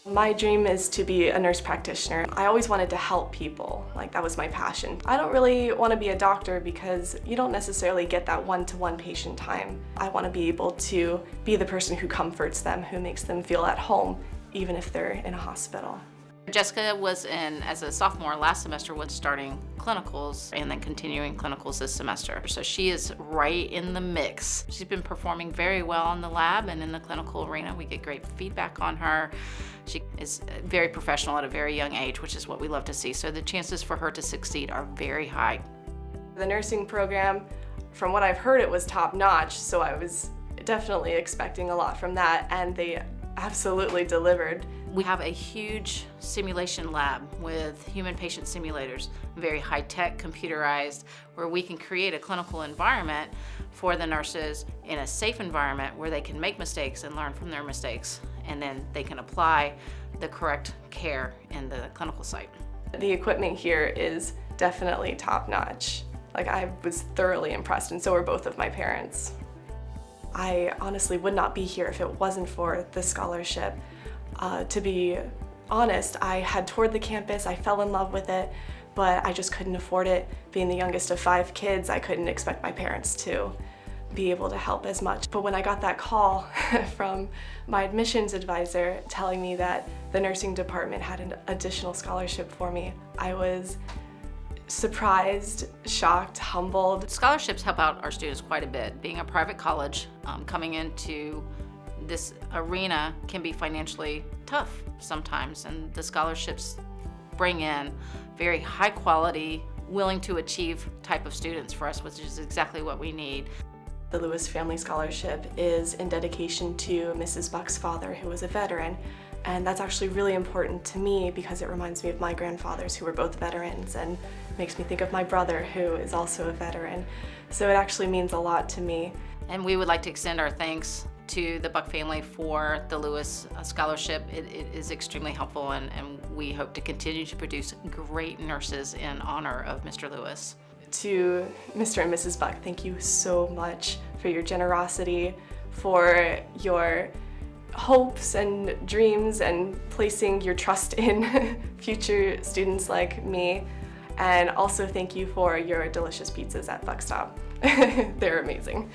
My dream is to be a nurse practitioner. I always wanted to help people, like that was my passion. I don't really want to be a doctor because you don't necessarily get that one-to-one patient time. I want to be able to be the person who comforts them, who makes them feel at home, even if they're in a hospital. Jessica was in, as a sophomore last semester, was starting clinicals and then continuing clinicals this semester. So she is right in the mix. She's been performing very well in the lab and in the clinical arena. We get great feedback on her. She is very professional at a very young age, which is what we love to see. So the chances for her to succeed are very high. The nursing program, from what I've heard, it was top-notch, so I was definitely expecting a lot from that, and they absolutely delivered. We have a huge simulation lab with human patient simulators, very high-tech, computerized, where we can create a clinical environment for the nurses in a safe environment where they can make mistakes and learn from their mistakes, and then they can apply the correct care in the clinical site. The equipment here is definitely top-notch. Like, I was thoroughly impressed, and so were both of my parents. I honestly would not be here if it wasn't for the scholarship. To be honest, I had toured the campus, I fell in love with it, but I just couldn't afford it. Being the youngest of 5 kids, I couldn't expect my parents to be able to help as much. But when I got that call from my admissions advisor telling me that the nursing department had an additional scholarship for me, I was surprised, shocked, humbled. Scholarships help out our students quite a bit. Being a private college, coming into this arena can be financially tough sometimes, and the scholarships bring in very high quality, willing to achieve type of students for us, which is exactly what we need. The Lewis Family Scholarship is in dedication to Mrs. Buck's father, who was a veteran, and that's actually really important to me because it reminds me of my grandfathers, who were both veterans, and makes me think of my brother, who is also a veteran. So it actually means a lot to me. And we would like to extend our thanks to the Buck family for the Lewis Scholarship. It is extremely helpful, and we hope to continue to produce great nurses in honor of Mr. Lewis. To Mr. and Mrs. Buck, thank you so much for your generosity, for your hopes and dreams, and placing your trust in future students like me. And also thank you for your delicious pizzas at Buck Stop. They're amazing.